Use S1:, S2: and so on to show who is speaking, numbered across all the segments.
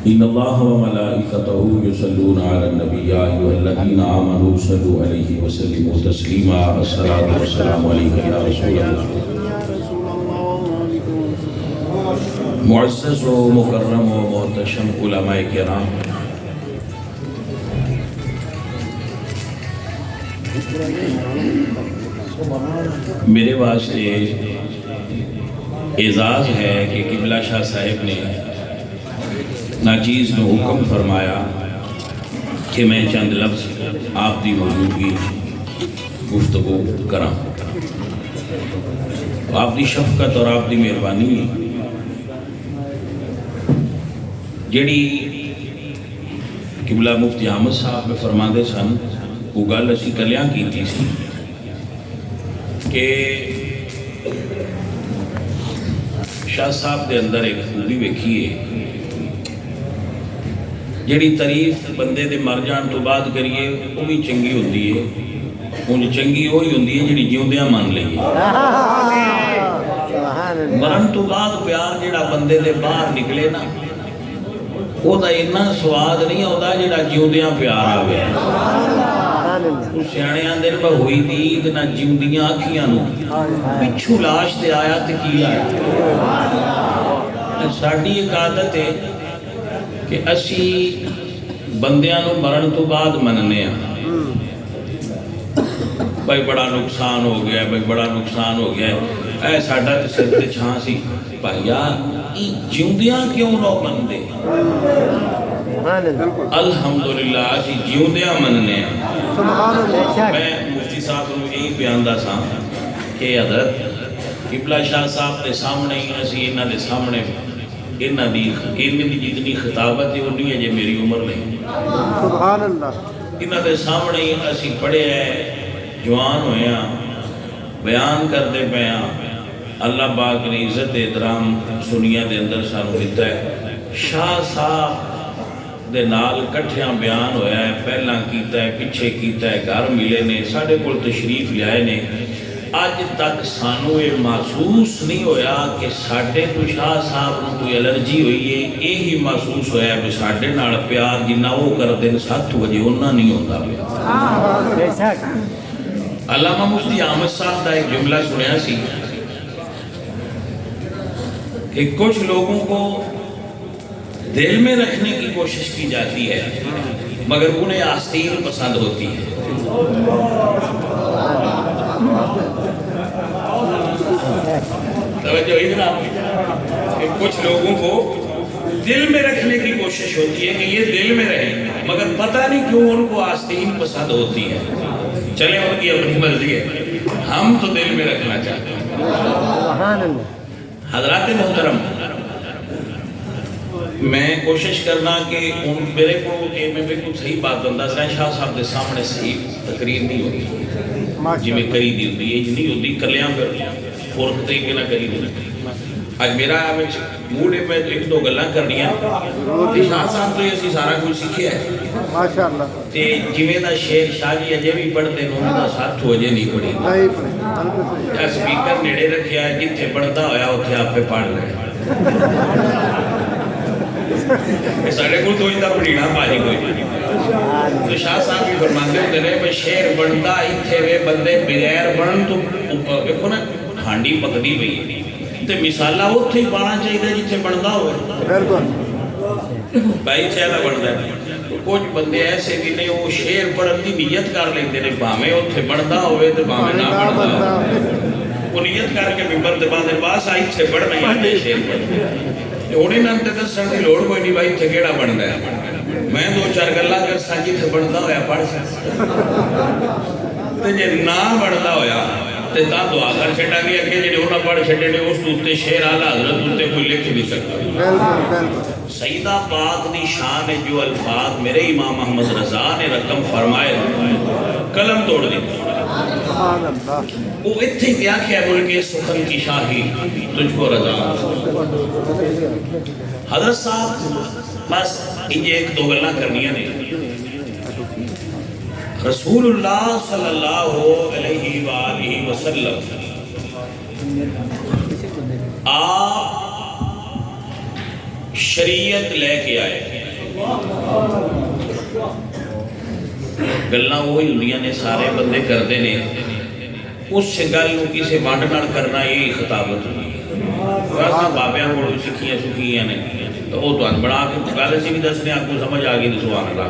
S1: ان اللہ و ملائکتہ یصلون علی النبی یا ایھا الذین آمنوا صلوا علیہ وسلموا تسلیما الصلاۃ والسلام علیک یا رسول اللہ۔ معزز و مکرم و محتشم علماء کرام، میرے واسطے اعزاز ہے کہ قبلہ شاہ صاحب نے ناچیز نے حکم فرمایا کہ میں چند لفظ آپ دی موجودگی گفتگو کراں۔ آپ دی شفقت اور آپ دی مہربانی جیڑی قبلہ مفتی احمد صاحب میں فرما دے سن وہ گل اسی کلیاں کیتی سی کہ شاہ صاحب دے اندر ایک خوبی ویکھیے جیڑی تعریف بندے دے مر جان تو بعد کریے وہ بھی چنگی ہوندی ہے، انج چنگی وہی ہوندی ہے جیڑی جیوندیاں مان لئیے۔ مرن تو بعد پیار جیڑا بندے دے باہر نکلے نا وہ دا اتنا سواد نہیں ہوتا جیڑا جیوندیاں پیار آوے۔ سیانے آندے نے ہوئی دید نہ جیوندیاں آکھیاں نو پچھو لاش تے آیا تے کی آیا۔ ساڑی ایک عادت ہے کہ اسی بندیاں نو مرن تو بعد مننے ہیں، بھائی بڑا نقصان ہو گیا ہے، بھائی بڑا نقصان ہو گیا ہے، اے ساڑھا تے سر تے چھاں سی بھائیا جیوندیاں کیوں نو من دے؟ الحمدللہ اسی جیوندیاں مننے ہیں۔ میں مفتی صاحب کو یہی بیان دا سا کہ حضرت قبلہ شاہ صاحب دے سامنے ہی اسی انہاں دے سامنے انہاں دی جتنی خطابت ہے انہی ہے جے میری عمر نہیں۔ سبحان اللہ۔ انہاں دے سامنے ہی اسی پڑھے ہیں، جوان ہوئے ہیں، بیان کر دے پہ ہیں۔ اللہ پاک نے عزت احترام سنیا دے اندر سانو دیتا ہے۔ شاہ صاحب دے نال کٹھیاں بیان ہویا ہے، پہلا کیتا ہے، پچھے کیتا ہے، گھر ملے نے، ساڑھے کل تشریف لائے نے۔ آج تک سانو یہ محسوس نہیں ہویا کہ ساڑھے تو شاہ صاحب نے کوئی الرجی ہوئی ہے، یہی محسوس ہویا ہے کہ ساڑھے نال پیار جنہ وہ کر دیں 7 بجے انہاں نہیں ہوتا پیار۔ علامہ مفتی احمد صاحب دا ایک جملہ سنیا سی کہ کچھ لوگوں کو دل میں رکھنے کی کوشش کی جاتی ہے مگر انہیں آستین پسند ہوتی ہے۔ توجہ ادھر کہ کچھ لوگوں کو دل میں رکھنے کی کوشش ہوتی ہے کہ یہ دل میں رہے مگر پتہ نہیں کیوں ان کو آستین پسند ہوتی ہے۔ چلیں ان کی اپنی مرضی ہے، ہم تو دل میں رکھنا چاہتے ہیں۔ حضرات محترم، میں کوشش کرنا کہ میرے کو میں بالکل صحیح بات بندہ سا شاہ صاحب دے سامنے صحیح تقریر نہیں ہوتی جی میں کری دی ہوتی ہے نہیں ہوتی کلیاں پھر فورک طریقے نہ کری دی۔ آج میرا موڈ ہے میں ایک دو گلاں کرنی ہیں۔ شاہ صاحب تو یہ سارا کچھ سیکھے ہے ماشاءاللہ تے جویں دا شعر شاہ جی اجے بھی پڑھتے ہیں انہوں دا ساتھ وجہ نہیں پڑھی۔ سپیکر نیڑے رکھیا ہے جتھے پڑھتا ہویا اتھے آپ پہ پڑھ رہے سارے کو تو اتنا پڑھینا پاجی کوئی تو شاہ صاحب بھی فرماتے ہوتے رہے کہ شعر بنتا اتھے وے بندے بغیر بڑھن تو دیکھو نا ہانڈی پکڑی بھی تے مثالہ اتھے ہی پانا چاہیے جتھے بنتا ہوئے بھائی چہلا بنتا ہے۔ تو کچھ بندے ایسے بھی نہیں وہ شعر پڑھن دی نیت کر لیتے ہیں بھامے اتھے بنتا ہوئے تے بھامے نہ بنتا وہ نیت کر کے ممبر تے باندھے پاس آئی اتھے پڑھنا ہی آتے شعر پڑھنا اوڑی نانتے دسن دی لوڑ کوئی نہیں بھائی اتھے کیڑا بنتا ہے میں دو چار گلہ کر سا جتھے بنتا ہویا پڑھ سکتا تے جے نہ بنتا ہویا تے تا دعا کر چھٹا دیا کہ جنہیں انہاں پڑھ چھٹے نے اس دوتے شعر آلہ حضرت دوتے کوئی لکھ نہیں سکتا۔ سیدہ پاک دی شان جو الفاظ میرے امام احمد رضا نے رقم فرمائے قلم توڑ دیتا وہ اتھے کیا کیا بلکہ سخن کی شاہی تجھ کو رضا۔ حضرت صاحب بس انجھے ایک دو گلہ کرنیاں نہیں۔ رسول اللہ صلی اللہ علیہ وآلہ وسلم آپ شریعت لے کے آئے. گلاں وہی ہوندیاں نے سارے بندے کرتے نے, اس گل کو کسی ونڈ نال کرنا یہ خطابت ہوئی. بابیاں کو سکھیاں سکھیاں نے تو وہ تمہیں بنا کے گل اسی بھی دسنے آپ کو سمجھ آ گئی تو سبحان اللہ.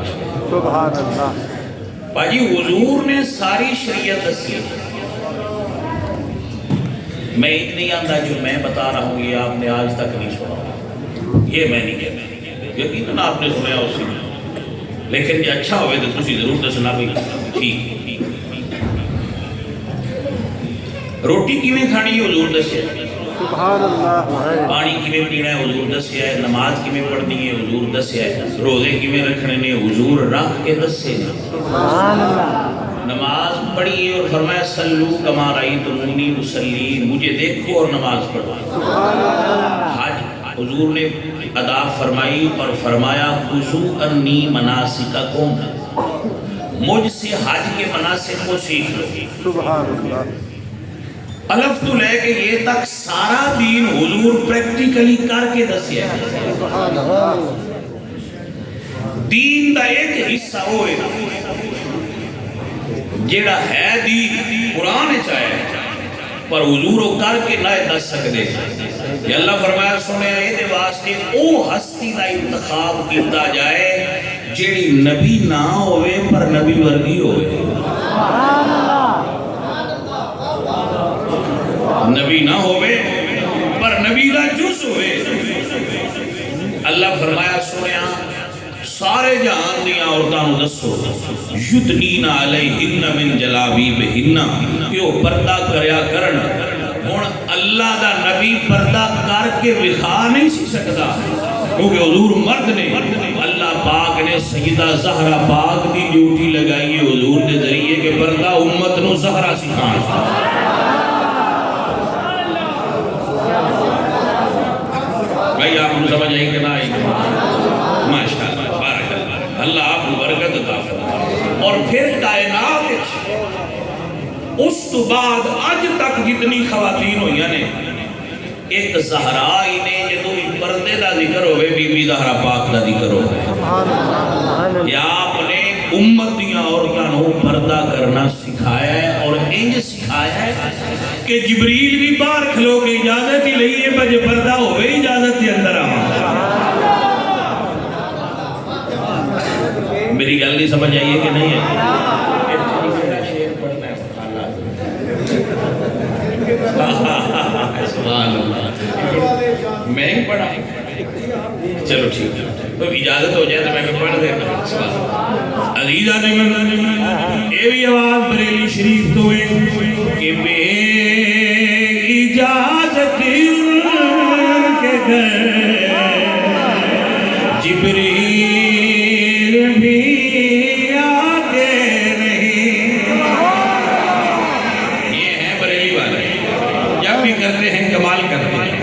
S2: سبحان اللہ.
S1: باجی حضور نے ساری شریعت دسی. میں اتنی آندہ جو میں بتا رہا ہوں یہ آپ نے آج تک نہیں سنا, یہ میں نہیں کہتا, یقیناً آپ نے سنیا اسی میں, لیکن یہ اچھا ہوئے تو تسی ضرور دسنا بھی ٹھیک. روٹی کیویں کھانی ہے حضور دسیا,
S2: سبحان اللہ.
S1: پانی کیویں پینا ہے حضور دسیا ہے, نماز کیویں پڑھنی ہے حضور دسیا ہے, روزے کیویں رکھنے نے حضور رکھ کے دسے.
S2: سبحان اللہ.
S1: نماز پڑھی اور فرمایا سلو کما رأیتمونی اصلی, مجھے دیکھو اور نماز پڑھو.
S2: سبحان اللہ.
S1: حج حضور نے ادا فرمائی اور فرمایا خذوا عنی مناسککم, مجھ سے حج کے مناسک کو سیکھ لو.
S2: سبحان اللہ.
S1: الف تو لے کے یہ تک سارا دین حضور پریکٹیکلی کر کے دسیا ہے.
S2: سبحان اللہ.
S1: دین دا ایک حصہ ہوئے جیڑا ہے دین قرآن چاہے پر حضور وہ کر کے نہ دس سکتے. یہ اللہ فرمایا سنیا یہ واسطے او ہستی دا انتخاب کیتا جائے جیڑی نبی نہ ہوئے پر نبی ورگی ہوئے. نبی نہ ہوئے پر نبی دا جز ہوئے. اللہ فرمایا سنیا سارے جہان دیا عورتوں دسو یدنین علیہن من جلابیبہن, کہ وہ پردہ کریا کرن. ہن اللہ دا نبی پردہ کر کے وکھا نہیں سی سکتا کیونکہ حضور مرد نے. اللہ پاک نے سیدہ زہرا پاک دی ڈیوٹی لگائی ہے حضور کے ذریعے کہ پردہ امت نو زہرا سکھان. بھائی آپ کو سمجھ آئی کہ نہ آئی؟ ماشاءاللہ بارک اللہ, اللہ آپ کو برکت عطا فرمائے. اور پھر کائنات اس تو بعد اج تک جتنی خواتین ہوئیاں نے ایک زہرا ہی نے جدو پردے دا ذکر ہوئے بی بی زہرا پاک دا ذکر ہوئے. یا آپ نے امت دیا عورتوں کو پردہ کرنا سکھایا ہے اور انج سکھایا ہے کہ جبریل بھی باہر کھلو کے اجازت ہی لئیے بجے پردہ ہوئے اجازت ہی اندر آمد. میری گل نہیں سمجھ آئیے کہ نہیں ہے؟ سبحان اللہ. میں ہی پڑھا, چلو ٹھیک ہے تو اجازت ہو جائے تو میں پڑھ دیتا. عزیزہ نے اے بھی آواز بریلی شریف تو ہے کہ بے اجازت ان کے گھر جبریل بھی آتے نہیں. یہ ہے بریلی والے جب بھی کرتے ہیں کمال کرتے ہیں.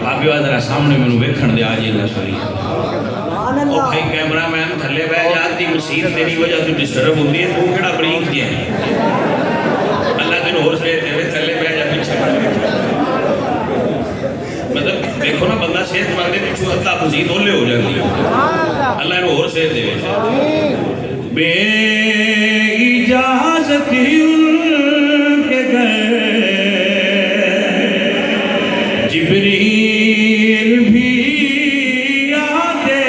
S1: بابی وادرہ سامنے میں ویکھن دے آج اللہ سوری اور کئی کیمرہ مین تھلے بے جاتی مسیح تیری وجہ تو ڈسٹرب ہوتی ہے تو کھڑا بریک دیا ہے. اللہ دن اور سے تیرے تھلے بے جاتی پیچھے پڑھ گئے. مطلب دیکھو نا بندہ صحت مندے پیچھو اللہ مزید ہولے ہو جاتی ہے. اللہ انہوں اور صحت دے بے اجازت ان کے گھر جبریل بھی آتے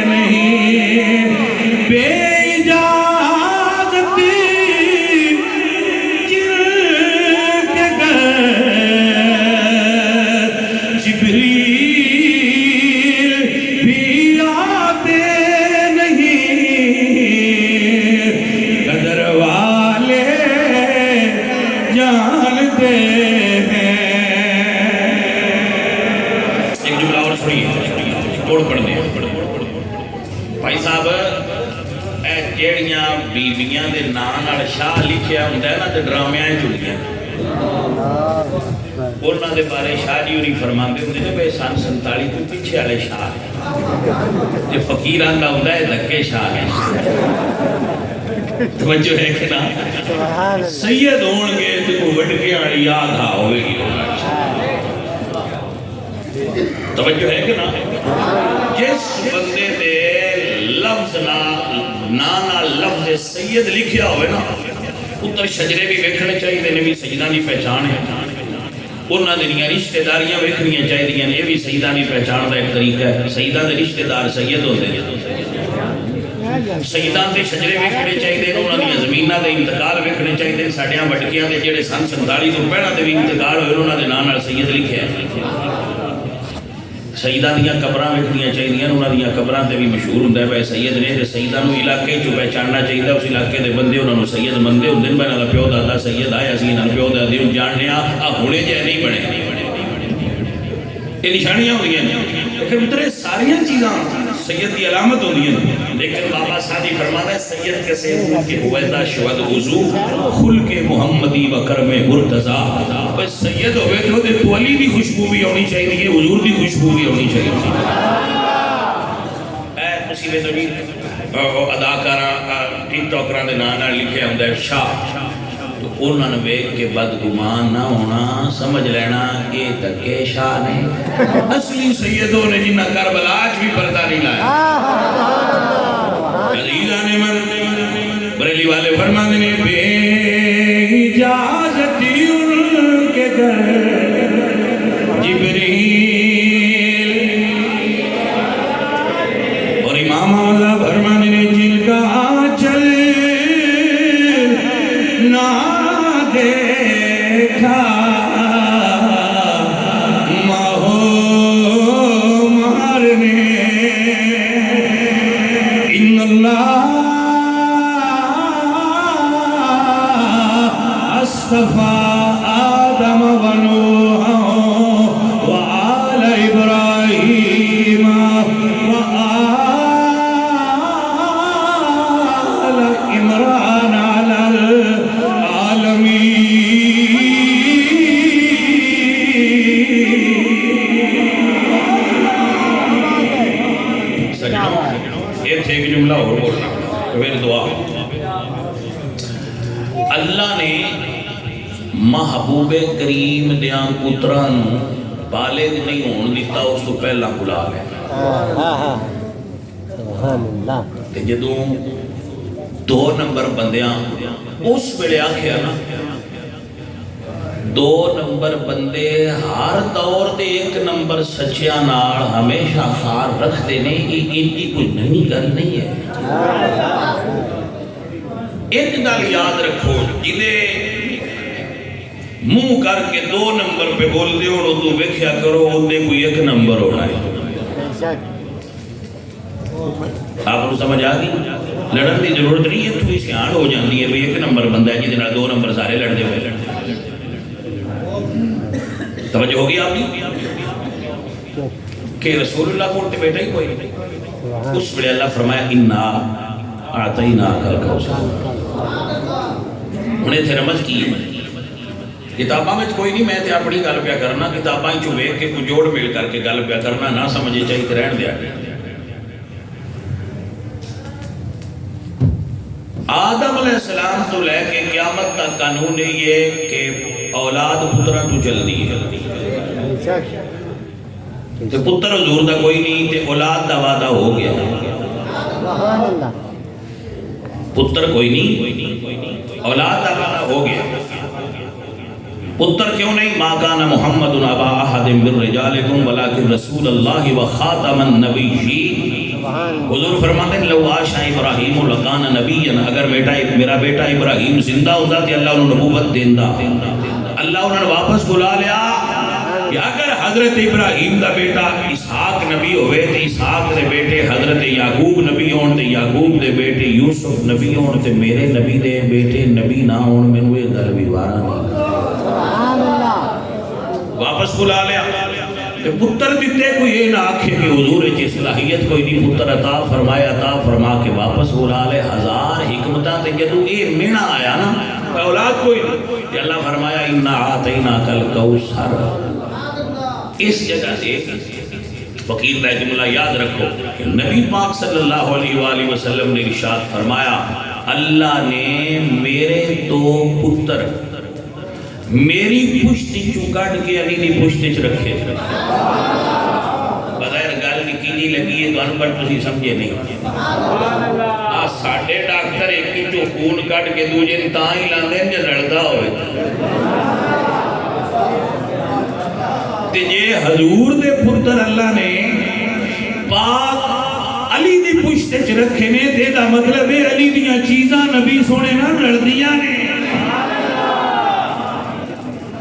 S1: نہیں. بے اجازت جن کے گھر جبریل بھی آتے نہیں. قدر والے جانتے ہیں. ایک جملہ اور سنیے توڑ پڑھنے بھائی صاحب, جیڑیاں بیویاں دے نام نال شاہ لکھیا ہوندا ہے نا تے ڈرامیاں چلدیاں انہاں دے بارے شاہ جی ہوری فرماندے ہوندے نے بھئی سن 47 تو پیچھے والے شاہ جو فقیراں دا ہوندا ہے دھکے شاہ ہے. توجہ ہے کہ نا سید ہون گے تے کوئی وڈکے والی یاد آ ہوے گی. توجہ ہے کہ نہ؟ جس بندے دے لفظ نہ لفظ سید لکھیا ہوئے نا اتر شجرے بھی ویکھنے چاہیے نے بھی سیداں دی پہچان ہے انہاں دنیا رشتہ داریاں ویکھنیاں چاہیے یہ بھی سیداں دی پہچان دا ایک طریقہ ہے سیداں دے رشتہ دار سید ہوتے ہیں سیداں دے شجرے ویکھنے چاہیے انہاں دی زمیناں دے انتقال ویکھنے چاہیے ساڈیاں وڈکیاں دے جڑے سن 47 تو پہلا دے بھی انتقال ہوئے انہاں دے نام سید لکھیا ہے سیداں دیاں قبراں ویکھنیاں چاہیے انہاں دیاں قبراں تے بھی مشہور ہوندا ہے بھائی سید نے تے سیداں نوں علاقے چ پہچاننا چاہیے اس علاقے دے بندے انہاں نوں سید مندے ہوندے نے انہاں دا پیو دادا سید آیا سی انہاں پیو دادے نوں جاننے آ ہونے جے نہیں بنے یہ نشانیاں ہوندیاں نے لیکن اترے ساریاں چیزاں سید کی علامت ہوندیاں نے لیکن بابا سادی فرماتا ہے سید کے سید کے ہویدہ شہد وضو خلق محمدی و کرم مرتضی بس سید ہوئے تو علی دی خوشبو بھی ہونی چاہیے حضور دی خوشبو بھی ہونی چاہیے اے مصیبت ہوئی اداکاراں ٹک ٹاکراں دے نام لکھیا ہوندا ہے شاہ تو انہوں نے ویکھ کے بدگمان نہ ہونا سمجھ لینا کہ دکے شاہ نے اصلی سیدوں نے جنہ کربلا بھی پردہ نہیں لایا عزیزان من بریلی والے فرماتے نے بے اجازتی ان کے گھر جبریل اور امام اللہ فرماتے نے جن کا چل نہ دیکھا ماہو مارنے ان اللہ اصطفیٰ آدم و نوح و آل ابراہیم و آل عمران علی ایک جملہ اور بولنا پھر دعا اللہ نے محبوب کریم دیاں پتران بالغ نہیں ہون دیتا اس تو پہلا بلا گیا کہ جدوں 2 نمبر بندیاں اس ویلے آکھیا نا 2 نمبر بندے ہر دور دے 1 نمبر سچیاں نال ہمیشہ خار رکھتے نہیں یہ کوئی نئی گل نہیں ہے ایک گل یاد رکھو جنہیں منہ کر کے 2 نمبر پہ بول دے اور تو ویکھیا کرو اندے کوئی 1 نمبر ہونا ہے آپ کو سمجھ آ گئی لڑن دی ضرورت نہیں ہے تو سیاح ہو جاندی ہے بھئی 1 نمبر بندہ ہے جنہیں 2 نمبر سارے لڑ دے ہوئے توجہ ہوگی آپ کی کہ رسول اللہ کو بیٹا ہی کوئی نہیں اس ویلے اللہ فرمایا انا اعطیناک الکوثر انہیں تھے رمز کی کتاباں میں کوئی نہیں میں تے اپنی گل پیا کرنا کتاباں چوں ویکھ کے کوئی جوڑ میل کر کے گل پیا کرنا نہ سمجھے چاہیے رہن دیا آدم علیہ السلام تو لے کے قیامت تک قانون یہ کہ اولاد پترہ تو جلدی ہے تے پتر حضور دا کوئی نہیں تے اولاد دا وعدہ ہو گیا پتر کوئی نہیں اولاد دا وعدہ ہو گیا پتر کیوں نہیں ما کان محمد ابا احد من رجالکم ولکن رسول اللہ و خاتم النبیین حضور فرماتے ہیں لو عاشا ابراہیم لکان نبیا اگر میرا بیٹا ابراہیم زندہ ہوتا تو اللہ انہوں نبوت دیندہ اللہ انہوں نے واپس بلا لیا کہ اگر حضرت ابراہیم دا بیٹا اسحاق نبی ہوئے تو اسحاق دے بیٹے حضرت یعقوب نبی ہون تے یعقوب دے بیٹے یوسف نبی ہون تے میرے نبی دے بیٹے نبی نہ ہون میں نے گل بھی وارا نہیں واپس بلا لیا پتر دیتے کوئی یہ نہ آکھے کہ حضور کی صلاحیت کوئی نہیں پتر عطا فرمایا عطا فرما کے واپس بلا لے 1000 حکمتاں تے جدوں یہ مینا آیا نا اولاد کوئی نہیں کہ اللہ فرمایا انا اعطیناک الکوثر اس جگہ سے فقیر کا جملہ یاد رکھو کہ نبی پاک صلی اللہ علیہ وآلہ وسلم نے ارشاد فرمایا اللہ نے میرے 2 پتر میری پشتی چوں کٹ کے علی دی پشتی چ رکھے تمہیں پر تسی سمجھے نہیں ساڈے ڈاکٹر ایک ہی جو خون کٹ کے دوجے تاں ہی لاندے جو رلدا ہوئے تے جے حضور دے پتر اللہ نے پاک علی دی پشت چ رکھے نے تے دا مطلب ہے علی دیاں چیزاں نبی سونے نہ رلدیاں نے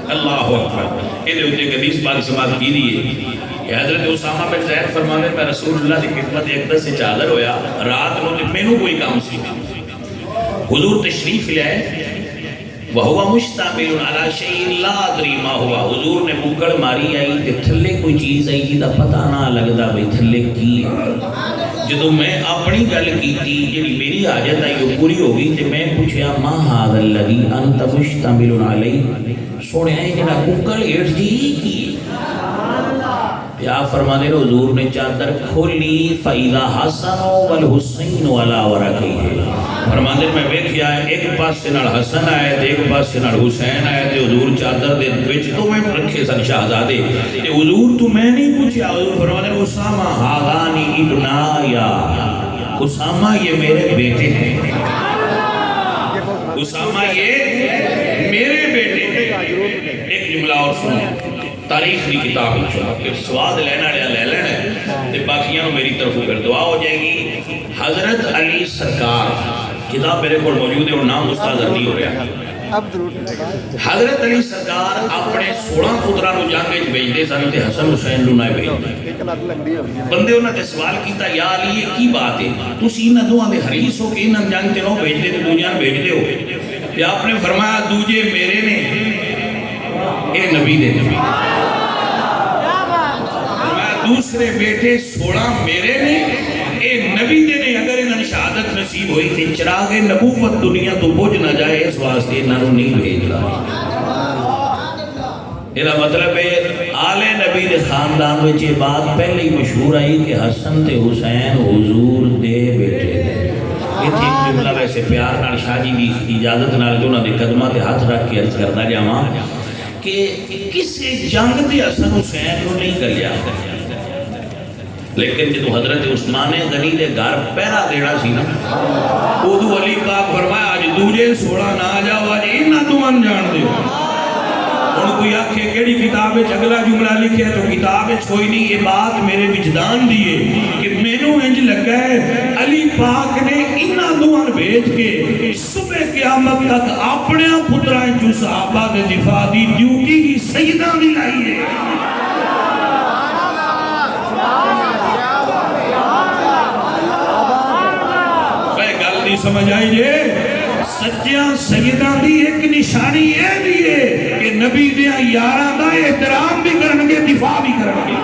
S1: اللہ اکبر یہ ہوتے حدیث پاک سماعت کی دیئے کہ حضرت اسامہ بن زید فرمانے میں رسول اللہ کی خدمت اقدس سے چادر ہویا رات کو مینوں کوئی کام سی حضور تشریف لے وہو مشتمل علی شیء لا ادری ما ہوا حضور نے بکڑ ماری آئی تے تھلے کوئی چیز آئی جدا پتہ نہ لگدا بھئی تھلے کی جدوں میں اپنی گل کیتی جڑی میری حاجت آئی وہ پوری ہو گئی تے میں پوچھیا ما ھذا الذی انت مشتمل علی سونے جڑا بکڑ ہیٹھ جی کی یا فرمانے حضور نے چادر کھولی فَإِذَا حَسَنُ وَالْحُسَيْنُ عَلَىٰ وَرَقِهِ فرمانے میں ویکھیا ایک پاس سے نال حسن آئے تے ایک پاس سے نال حسین آئے تے حضور چادر دے وچ تو میں رکھے سن شہزادے تے حضور تو میں نہیں پوچھا حضور فرمانے اسامہ ھذان ابنایا اسامہ یہ میرے بیٹے ہیں اسامہ یہ میرے بیٹے ہیں ایک جملہ اور سنو تاریخ کی کتاب کہ سواد لینا لے لینا تے باقیاں میری طرف کر دعا ہو جائے گی حضرت علی سرکار کتاب میرے کو موجود ہے اور نام استاد نہیں ہو رہا حضرت علی سرکار اپنے 16 پتراں نو جنگ وچ بھیجدے سن تے حسن حسین نو نہ بھیجدے بندے انہاں تے سوال کیتا یا علی یہ کی بات ہے تسی انہاں دوواں دے حریص ہو کہ انہاں جنگ تے نو بھیجدے تے دوجیاں بھیجدے ہو تے آپ نے فرمایا دوجے میرے نے اے نبی دے نبی دوسرے بیٹے 16 میرے نے اے نبی دے نے اگر انہاں شہادت نصیب ہوئی تھی چراغ نبوت دنیا تو بجھ نہ جائے اس واسطے انہاں نو نہیں بھیجدا یہ مطلب ہے آل نبی دے خاندان وچ یہ بات پہلے ہی مشہور آئی کہ حسن تے حسین حضور دے بیٹے نے یہ تھی جملہ ویسے پیار نال شاہ جی دی اجازت نال جو انہاں دے قدماں تے ہاتھ رکھ کے عرض کردا جاواں کہ کسی جنگ تے حسن حسین کو نہیں گلیا لیکن جدو حضرت عثمان غنی دے گھر پہرا دینا سی نا ادو علی پاک فرمایا آج دوجے 16 نہ آ جاؤ آج انہاں تو انجان دے ان کوئی آکھے کیڑی کتاب اگلا جملہ لکھے تو کتاب کوئی نہیں یہ بات میرے وجدان دیئے کہ مینوں انج لگا ہے علی پاک نے انہاں دوان بھیج کے صبح قیامت تک اپنے پترائیں جو صحابہ دے دفاع دی ڈیوٹی کی سیدہ دی لائی ہے سمجھ آئی جے سچیاں سیدہ دی ایک نشانی یہ دیئے کہ نبی دیاں یاراں دا احترام بھی کرنگے دفاع بھی کرنگے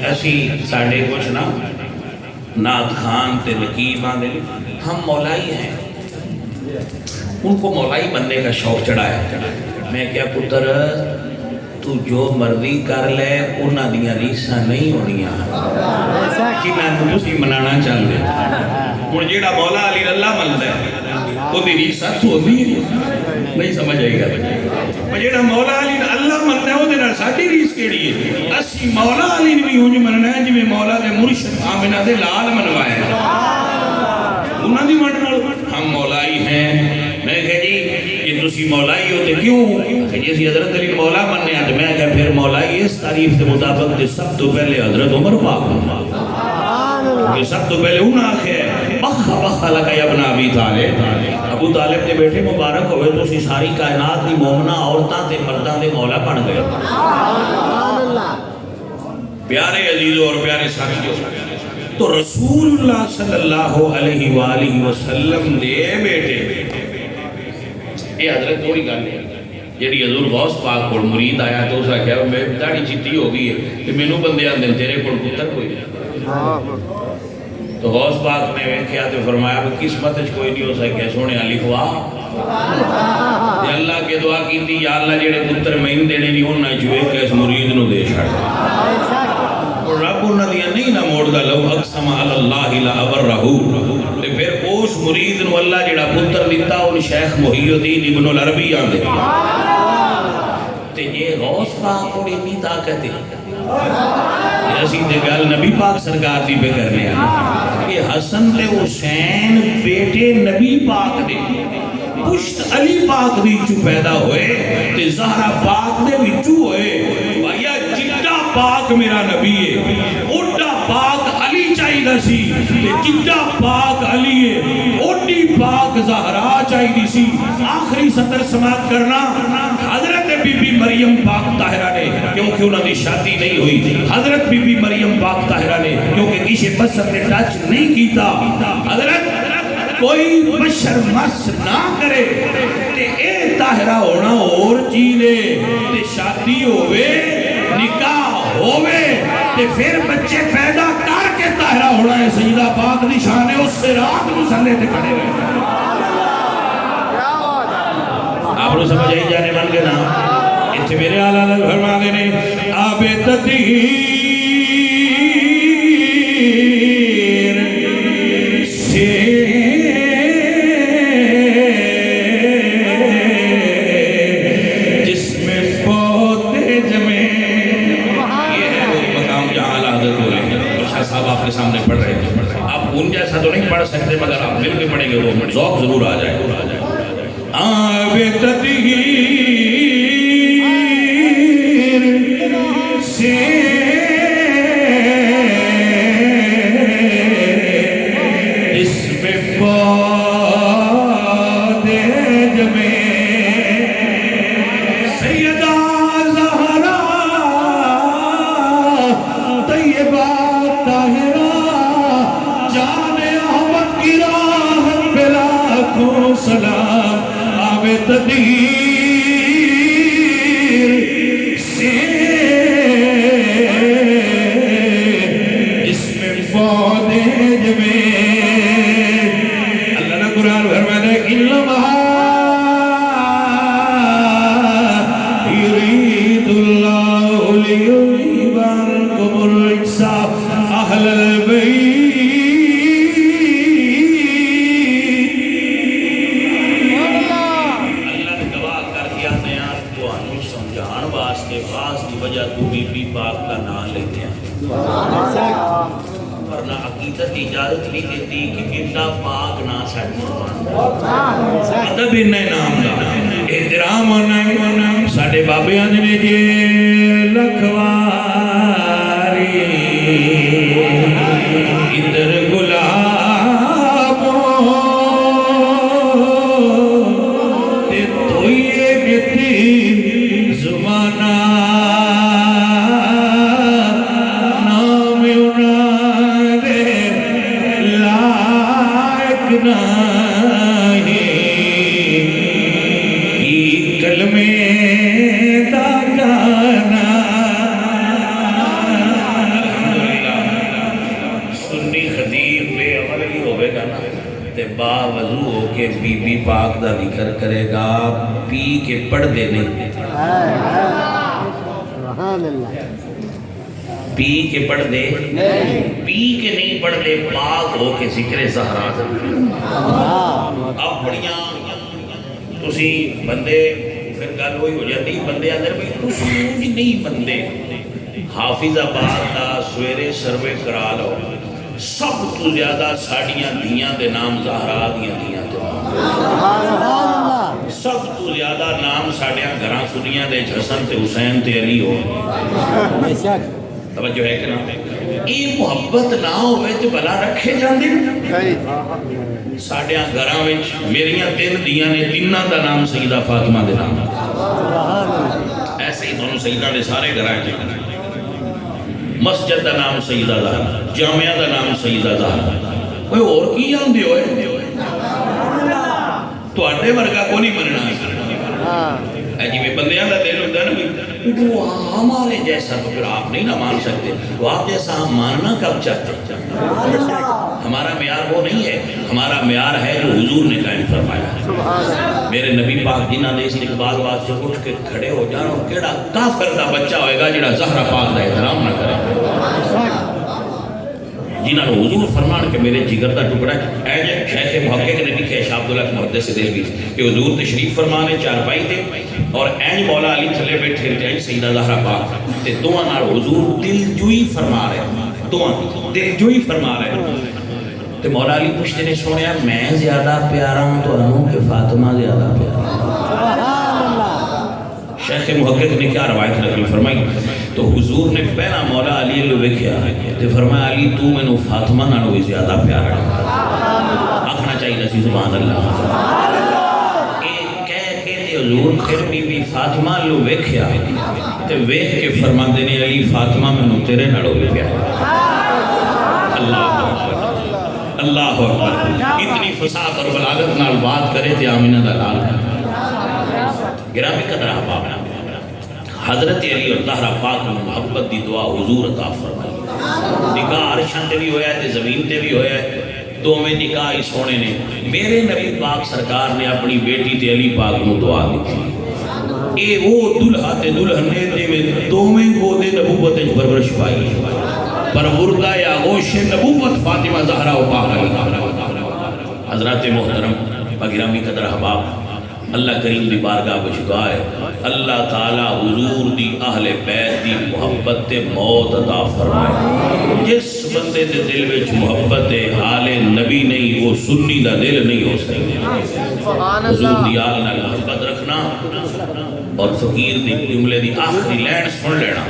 S1: اسی ساڑھے کچھ نا نات خان تے نقیب آندے ہم مولائی ہیں ان کو مولائی بننے کا شوق چڑھا ہے میں کیا پتر تو جو مرضی کر لے انہاں دیاں ریساں نہیں ہونیاں کنہاں تو تسی منانا چاہ لے ہن جیڑا مولا علی اللہ مندا ہے او دی ریس سچ ہوندی ہے نہیں سمجھ آئے گا پر جیڑا مولا علی اللہ مندا ہے او دے نال ساڈی ریس کیڑی ہے اسی مولا علی نوں بھی اونج مننا ہے جویں مولا دے مرشد آمنہ دے لال منوایا انہاں دی منن نال ہم مولائی ہیں میں کہا جی یہ تسی مولائی ہوتے کیوں کہ جیسی حضرت علی مولا مننے آتے میں کہا پھر مولائی اس تعریف کے مطابق دے سب تو پہلے حضرت عمر پاک کہ سب تو پہلے انہاں آکھے بخا بخا لگا یا ابن ابی طالب ابو طالب نے بیٹھے مبارک ہوئے تو اسی ساری کائنات دی مومنہ عورتاں تے مرداں دے مولا بن گئے پیارے عزیزوں اور پیارے ساتھیوں تو رسول اللہ صلی اللہ علیہ وآلہ وسلم دے بیٹے یہ حضرت تھوڑی گل ہے جیڑی حضور غوث پاک کو مرید آیا تو اس کہا میں داڑھی چٹی ہو گئی ہے کہ مینوں بندے آندے تیرے کو پتر کوئی نہیں تو غوث پاک نے کیا تو فرمایا کہ قسمت کوئی نہیں ہو سکے سونے لکھوا یہ اللہ کے دعا کی تھی یا اللہ جیڑے پتر میں دینے نہیں ہونا چاہیے کہ اس مرید نو دے چھڑ اور رب انہاں دیاں نہیں نہ موڑ دا لو اقسم علی اللہ لا ابرہو تے پھر اس مرید نو اللہ جڑا پتر دیتا ان شیخ محی الدین ابن العربی آندے تے یہ غوث پاک کو اتنی طاقت ہے ایسی تے گل نبی پاک سرکار دی پہ کرنے ہیں کہ حسن تے حسین بیٹے نبی پاک دے پشت علی پاک دی چو پیدا ہوئے تے زہرا پاک دے وچو ہوئے بھائیا جدہ پاک میرا نبی ہے اڈا پاک علی چاہی دا سی تے جدہ پاک علی ہے اڈی پاک زہرا چاہی دی سی آخری سطر سماعت کرنا حضرت بی بی مریم پاک طاہرہ نے کیونکہ انہوں نے شادی نہیں ہوئی حضرت بی بی مریم پاک طاہرہ نے کیونکہ کسی بسر نے ٹچ نہیں کیتا حضرت کوئی بشر مس نہ کرے تے اے طاہرہ ہونا اور چیزے تے شادی ہوئے نکاح ہوئے تے پھر بچے پیدا کر کے طاہرہ ہونا ہے سیدہ پاک نشانے اس سے رات مسلے تے کھڑے ہوئے آپ لوگ سمجھ آئی جانے من کے نام اتھے میرے آلہ لگ فرما دینے آب تطہیر سے جس میں پوتے جمیں یہ ہے وہ مقام جہاں آلہ حضرت بولے شاہ صاحب آپ کے سامنے پڑھ رہے ہیں آپ ان جیسا تو نہیں پڑھ سکتے مگر آپ مل کے پڑھیں گے وہ ذوق ضرور آ جائے آب تطہیر سے اس میں پودے جمیں سیدہ زہرا طیبہ طاہرہ جان احمد کی راحت پہ لاکھوں سلام آب تطہیر سے اس میں پودے جمیں اللہ نے قرآن فرمایا ہے انما یرید اللہ لیذہب عنکم الرجس اہل البیت پاک کا نام لیتے ہیں ورنہ عقیدت اجازت نہیں دیتی کہ بیٹا پاک نہ ساتھ ادب انہیں نام دا احترام ہونا ساڑھے بابے آدھنے جے لکھواری ادھر گلابوں تے توئی گتی زمانہ باوضو ہو کے بی بی پاک دا ذکر کرے گا پی کے پڑھ دے نہیں پی کے پڑھ دے پی کے نہیں پڑھ دے پاک ہو کے ذکر زہرا اب بڑیاں تسی بندے پھر گل ہوئی ہو جاتی بندے اندر بھی تسی نہیں بندے حافظ آباد دا سویرے سروے کرا لو سب تو زیادہ ساڑیاں دیاں دے نام زہرا دیاں دے نام سب تو زیادہ نام ساڑیاں گھراں سنیاں دے حسن تے حسین تے علی ہو توجہ ہے کہ نا یہ محبت نہ ہوئے تو بلا رکھے جاندے ساڑیاں گھراں وچ میریاں تین دیاں نے تینہ دا نام سیدہ فاطمہ دے نام ایسے ہی دونوں سیدہ دے سارے گھراں چاہتے مسجد دا نام سیدہ زہرا جامعہ دا نام سیدہ زہرا کوئی اور کی جاندے ہوئے تو اڈے ورگا کو نہیں مننا ہے جی بندیاں دا دل ہوتا ہے نا وہ ہمارے جیسا تو پھر آپ نہیں نہ مان سکتے تو آپ جیسا ہم ماننا کب چاہتے ہمارا معیار وہ نہیں ہے ہمارا معیار ہے جو حضور نے قائم فرمایا ہے میرے نبی پاک جنہ نے استقبال واسطے اٹھ کے کھڑے ہو جانا کیڑا کافر دا بچہ ہوئے گا جڑا زہرا پاک دا احترام نہ کرے جنہوں نے حضور فرمان کہ میرے جگر کا ٹکڑا ہے اے جے شیخ محقق نے لکھے شاہ عبداللہ محدث دہلوی کہ حضور تشریف فرمانے چارپائی تھے اور اینج مولا علی تھلے بیٹھے رہتے سیدہ زہرا پاک تے دعا نال حضور دل جوئی فرما رہے دعا دل جوئی فرما رہے تے مولا علی پوچھتے نے سنیا میں زیادہ پیارا ہوں تو انہوں کہ فاطمہ زیادہ پیارا شیخ محقق نے کیا روایت نقل فرمائی تو حضور نے پہلا مولا علی لو ویکھیا تے فرمایا علی تو مینوں فاطمہ نالوں بھی زیادہ پیارا آکھنا چاہیے سی سبحان اللہ کہہ کے حضور پھر بی فاطمہ لو ویکھیا تے ویکھ کے فرماندے نے علی فاطمہ مینوں تیرے نالوں بھی پیارا اللہ اللہ اکبر اتنی فصاحت اور بلاغت نال بات کرے تے آمینہ دا لال گرامی قدر احباب حضرت علی اور زہرا پاک میں محبت دی دعا حضور عطا فرمائی نکاح عرشان تے بھی ہویا ہے تے زمین تے بھی ہویا ہے دو میں نکاح اس ہونے نے میرے نبی پاک سرکار نے اپنی بیٹی تے علی پاک میں دعا دی تھی اے وہ دلہا تے دلہنے تے میں دو میں کو دے نبوت پرورش پائی پر وردہ یا غوش نبوت فاطمہ زہرا و پاک علی حضرات محترم گرامی قدر احباب اللہ کریم دی بارگاہ بچگاہ ہے اللہ تعالیٰ حضور دی اہل بیت دی محبت موت عطا فرمائے جس بندے دے دل وچ محبت حال نبی نہیں وہ سنی دا دل نہیں ہو سکتا حضور دی آل نال محبت رکھنا اور فقیر دی جملے دی آخری لین سن لینا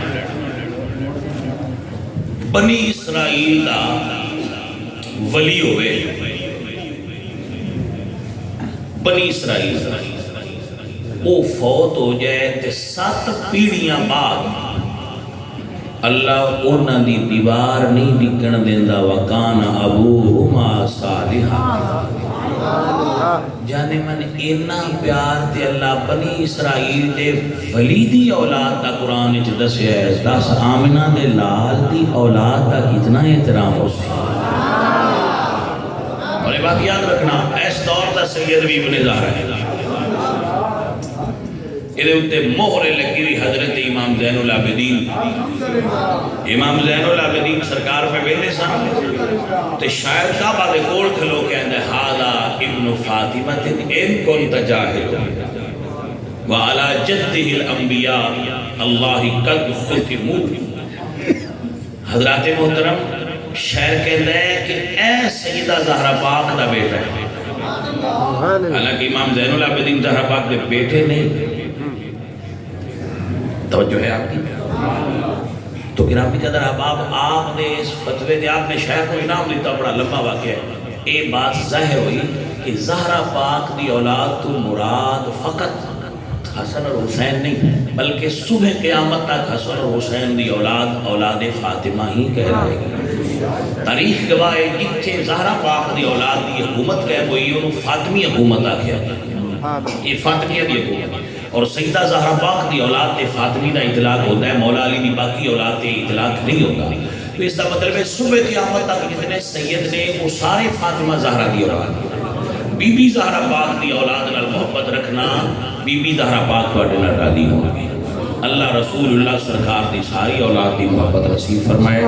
S1: بنی اسرائیل دا ولی ہوئے بنی اسرائیل وہ فوت ہو جائے تے 7 پیڑیاں بعد اللہ انہاں دی دیوار نہیں ڈگن دیندا وکان ابوہما صالحا جانے من اینا پیار تے اللہ بنی اسرائیل دے ولی دی اولاد دا قرآن وچ دسیا ہے 10 آمنہ دے لال دی اولاد دا کتنا احترام ہو سی اور یہ بات یاد رکھنا اس دور دا سید بھی ابن زہرا ہے یہ ہوتے مہرے لگی ہوئی حضرت امام زین العابدین امام زین العابدین سرکار پہ بیٹھے سن تو شاید کعبہ دے کول کھلو کے اندر ہاذا ابن فاطمہ ان کنت جاہل وعلی جدہ الانبیاء اللہ قد ختمو حضرات محترم شہر کہتا ہے کہ اے سیدہ زہرا پاک دا بیٹا ہے حالانکہ امام زین العابدین زہرا پاک دے بیٹے نہیں توجہ ہے آپ کی تو گرامی قدر احباب آپ نے اس فتوے دے آپ نے شہر کو انعام دیتا بڑا لمبا واقعہ ہے یہ بات ظاہر ہوئی کہ زہرا پاک دی اولاد تو مراد فقط حسن اور حسین نہیں بلکہ صبح قیامت تک حسن اور حسین دی اولاد اولاد فاطمہ ہی کہہ رہے ہیں تاریخ گواہ ہے جتھے زہرا پاک دی اولاد دی حکومت کہہ ہوئی انہوں فاطمی حکومت آکھیا یہ فاطمیہ دی حکومت اور سیدہ زہرا پاک دی اولاد تے فاطمی دا اطلاق ہوتا ہے مولا علی دی باقی اولاد تے اطلاق نہیں ہوتا تو اس کا مطلب ہے صبح قیامت تک جتنے سید نے وہ سارے فاطمہ زہرا دی اولاد بی بی زہرا پاک دی اولاد نال محبت رکھنا بی بی زہرا پاک تواڈے نال راضی ہوں گے اللہ رسول اللہ سرکار دی ساری اولاد دی محبت نصیب فرمائے